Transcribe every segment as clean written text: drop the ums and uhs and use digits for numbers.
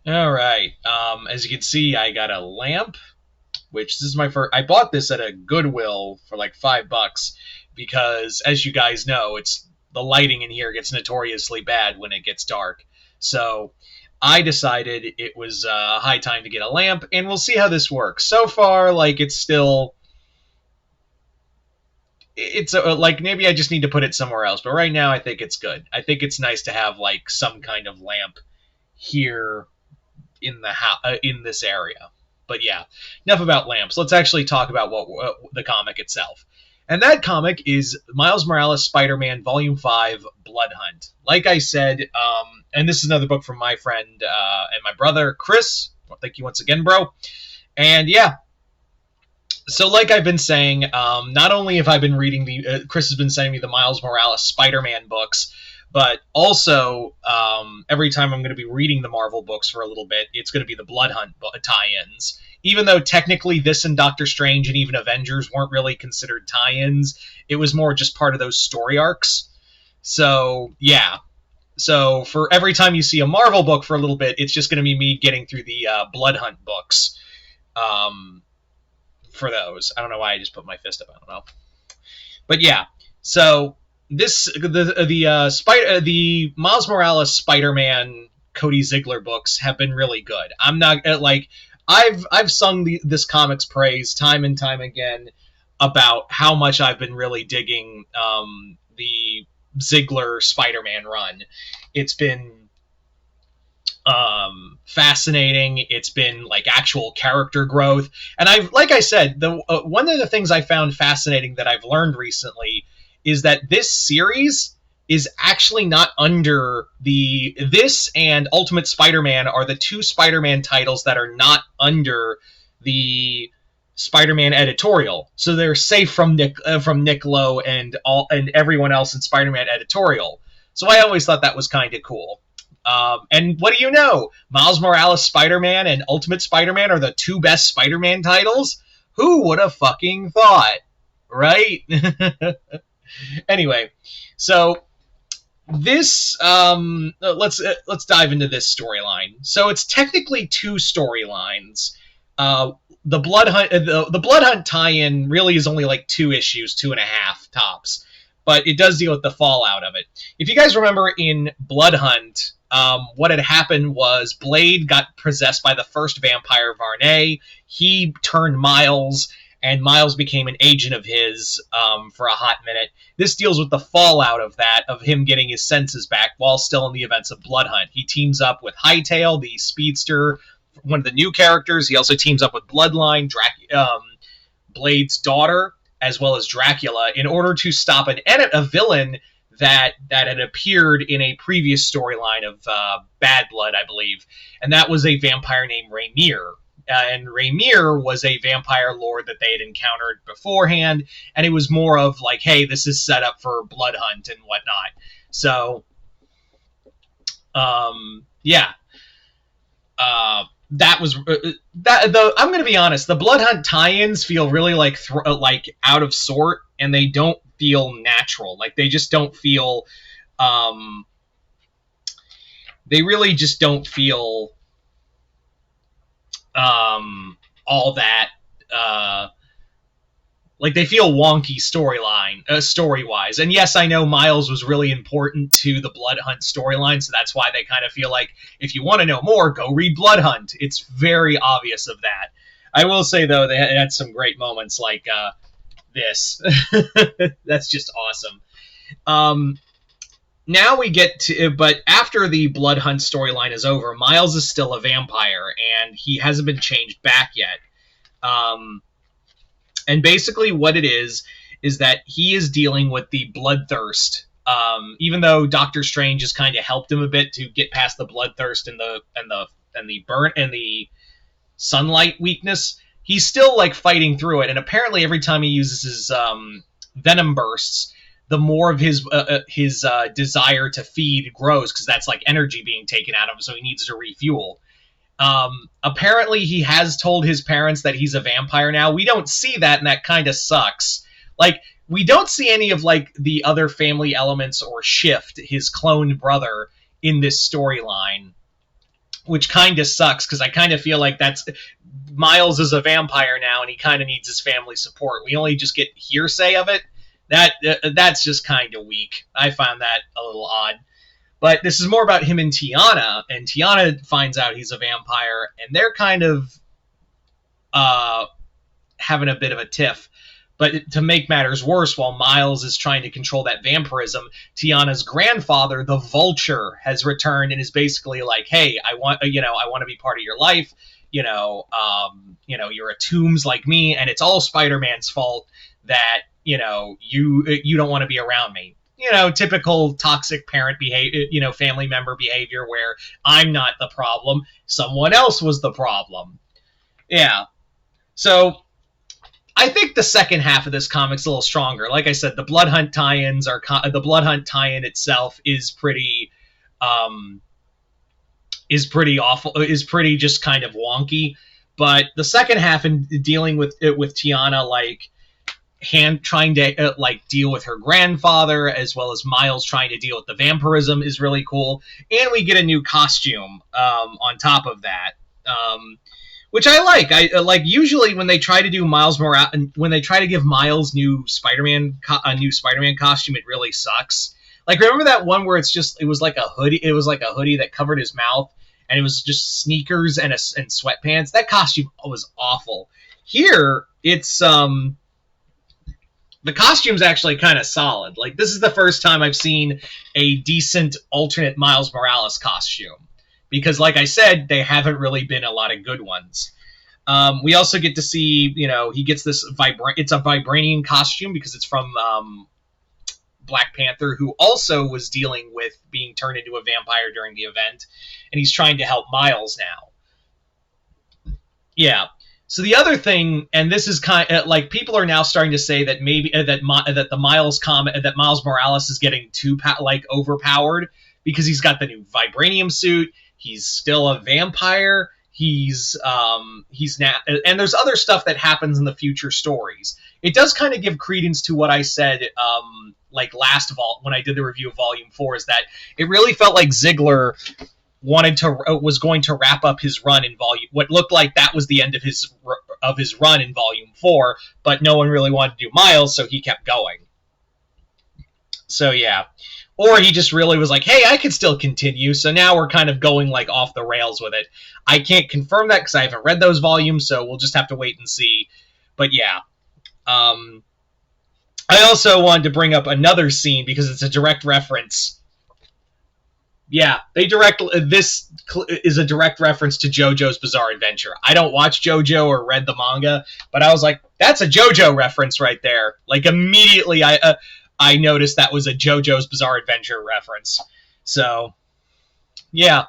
All right. As you can see, I got a lamp, which this is my first. I bought this at a Goodwill for like $5 because, as you guys know, it's the lighting in here gets notoriously bad when it gets dark. So I decided it was high time to get a lamp, and we'll see how this works. So far, like it's still. It's like maybe I just need to put it somewhere else, but right now I think it's good. I think it's nice to have like some kind of lamp here in the in this area. But yeah, enough about lamps. Let's actually talk about what the comic itself. And that comic is Miles Morales Spider-Man Volume 5 Blood Hunt. Like I said, and this is another book from my friend and my brother, Chris. Well, thank you once again, bro. And yeah, so like I've been saying, not only have I been reading Chris has been sending me the Miles Morales Spider-Man books, but also every time I'm going to be reading the Marvel books for a little bit, it's going to be the Blood Hunt tie-ins. Even though technically this and Doctor Strange and even Avengers weren't really considered tie-ins, it was more just part of those story arcs. So yeah. So for every time you see a Marvel book for a little bit, it's just going to be me getting through the Blood Hunt books. For those. I don't know why I just put my fist up. I don't know. But yeah, so this the Miles Morales Spider-Man Cody Ziegler books have been really good. I'm not like I've sung this comic's praise time and time again about how much I've been really digging the Ziegler Spider-Man run. It's been fascinating. It's been like actual character growth, and like I said, the one of the things I found fascinating that I've learned recently is that this series is actually not under this and Ultimate Spider-Man are the two Spider-Man titles that are not under the Spider-Man editorial, so they're safe from Nick Lowe and everyone else in Spider-Man editorial. So I always thought that was kind of cool. And what do you know? Miles Morales Spider-Man and Ultimate Spider-Man are the two best Spider-Man titles? Who would have fucking thought? Right? Anyway, so this let's dive into this storyline. So it's technically two storylines. The Blood Hunt the Blood Hunt tie-in really is only like 2 issues, 2.5 tops. But it does deal with the fallout of it. If you guys remember in Blood Hunt, what had happened was Blade got possessed by the first vampire, Varney. He turned Miles, and Miles became an agent of his for a hot minute. This deals with the fallout of that, of him getting his senses back while still in the events of Blood Hunt. He teams up with Hightail, the speedster, one of the new characters. He also teams up with Bloodline, Blade's daughter, as well as Dracula, in order to stop a villain that had appeared in a previous storyline of Bad Blood, I believe, and that was a vampire named Rainier. And Rainier was a vampire lord that they had encountered beforehand, and it was more of like, hey, this is set up for Blood Hunt and whatnot. So, yeah. That was I'm going to be honest. The Blood Hunt tie-ins feel really like out of sort, and they don't feel natural. Like they just don't feel. They really just don't feel all that. Like they feel wonky story-wise. And yes, I know Miles was really important to the Blood Hunt storyline, so that's why they kind of feel like if you want to know more, go read Blood Hunt. It's very obvious of that. I will say, though, they had some great moments like this. That's just awesome. Now we get to, but after the Blood Hunt storyline is over, Miles is still a vampire, and he hasn't been changed back yet. And basically what it is that he is dealing with the bloodthirst. Even though Doctor Strange has kind of helped him a bit to get past the bloodthirst and the burn and the sunlight weakness, he's still like fighting through it. And apparently every time he uses his venom bursts, the more of his desire to feed grows, because that's like energy being taken out of him, so he needs to refuel. Apparently he has told his parents that he's a vampire now. We don't see that, and that kind of sucks. Like, we don't see any of like the other family elements or Shift, his cloned brother, in this storyline. which kind of sucks because I kind of feel like that's Miles is a vampire now and he kind of needs his family support. We only just get hearsay of it. That's just kind of weak. I found that a little odd. But this is more about him and Tiana finds out he's a vampire, and they're kind of having a bit of a tiff. But to make matters worse, while Miles is trying to control that vampirism, Tiana's grandfather, the Vulture, has returned and is basically like, "Hey, I want to be part of your life. You're a Toomes like me, and it's all Spider-Man's fault that you don't want to be around me." Typical toxic parent behavior, family member behavior, where I'm not the problem, someone else was the problem. Yeah. So I think the second half of this comic's a little stronger. Like I said, the Blood Hunt tie-ins the Blood Hunt tie-in itself is pretty awful, is pretty just kind of wonky. But the second half, in dealing with Tiana, like trying to deal with her grandfather, as well as Miles trying to deal with the vampirism, is really cool. And we get a new costume on top of that. Which I like. I like usually when they try to do when they try to give Miles a new Spider-Man costume, it really sucks. Like, remember that one where it was like a hoodie that covered his mouth, and it was just sneakers and sweatpants. That costume was awful. Here, it's the costume's actually kind of solid. Like, this is the first time I've seen a decent alternate Miles Morales costume. Because, like I said, there haven't really been a lot of good ones. We also get to see, he gets this it's a vibranium costume because it's from Black Panther, who also was dealing with being turned into a vampire during the event, and he's trying to help Miles now. Yeah. So the other thing, and this is kind of like, people are now starting to say that maybe that Miles Morales is getting too overpowered because he's got the new vibranium suit. He's still a vampire. He's now, and there's other stuff that happens in the future stories. It does kind of give credence to what I said, when I did the review of Volume 4, is that it really felt like Ziegler was going to wrap up his run in what looked like that was the end of his run in Volume 4, but no one really wanted to do Miles, so he kept going. So yeah. Or he just really was like, hey, I could still continue, so now we're kind of going off the rails with it. I can't confirm that because I haven't read those volumes, so we'll just have to wait and see. But yeah. I also wanted to bring up another scene because it's a direct reference. Yeah, this is a direct reference to JoJo's Bizarre Adventure. I don't watch JoJo or read the manga, but I was like, that's a JoJo reference right there. Immediately I noticed that was a JoJo's Bizarre Adventure reference. So, yeah.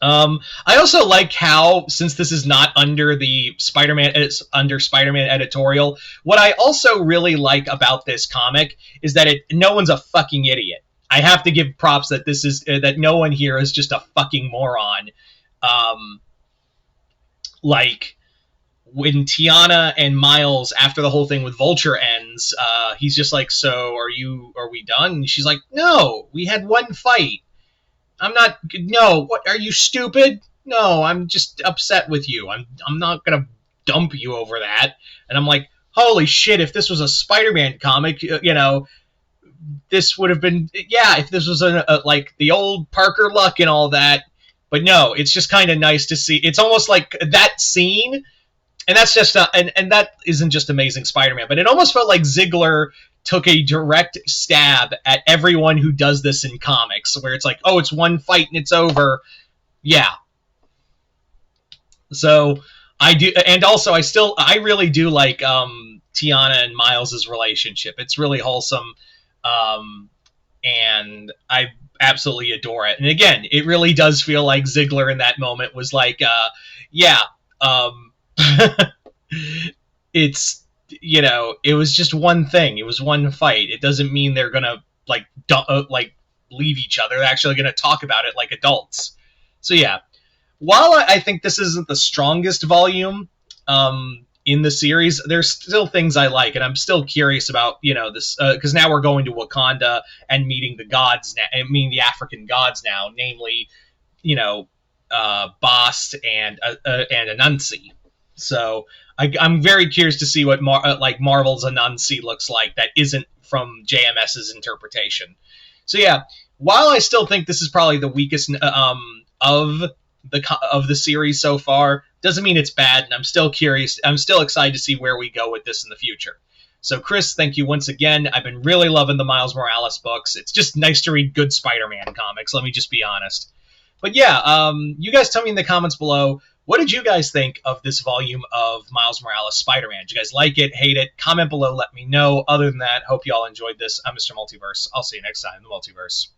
I also like how, since this is not under the Spider-Man, it's under Spider-Man editorial, what I also really like about this comic is that no one's a fucking idiot. I have to give props that that no one here is just a fucking moron. When Tiana and Miles, after the whole thing with Vulture ends, he's just like, so are we done? And she's like, no, we had one fight. What, are you stupid? No, I'm just upset with you. I'm not gonna dump you over that. And I'm like, holy shit, if this was a Spider-Man comic, this would have been, if this was like the old Parker Luck and all that. But no, it's just kind of nice to see. It's almost like that scene, and that's just and that isn't just Amazing Spider-Man, but it almost felt like Ziegler took a direct stab at everyone who does this in comics, where it's like, oh, it's one fight and it's over. Yeah. So I do, and also I really do like Tiana and Miles' relationship. It's really wholesome, and I absolutely adore it. And again, it really does feel like Ziegler in that moment was like, it's, it was just one thing. It was one fight. It doesn't mean they're gonna leave each other. They're actually gonna talk about it like adults. So yeah, while I think this isn't the strongest volume in the series, there's still things I like, and I'm still curious about this because now we're going to Wakanda and meeting the gods now, and meeting the African gods now, namely, Bast and Anansi. So I'm very curious to see what Marvel's Anansi looks like that isn't from JMS's interpretation. So yeah, while I still think this is probably the weakest of the series so far, doesn't mean it's bad, and I'm still curious. I'm still excited to see where we go with this in the future. So, Chris, thank you once again. I've been really loving the Miles Morales books. It's just nice to read good Spider-Man comics, let me just be honest. But yeah, you guys tell me in the comments below, what did you guys think of this volume of Miles Morales Spider-Man? Did you guys like it, hate it? Comment below, let me know. Other than that, hope you all enjoyed this. I'm Mr. Multiverse. I'll see you next time in the Multiverse.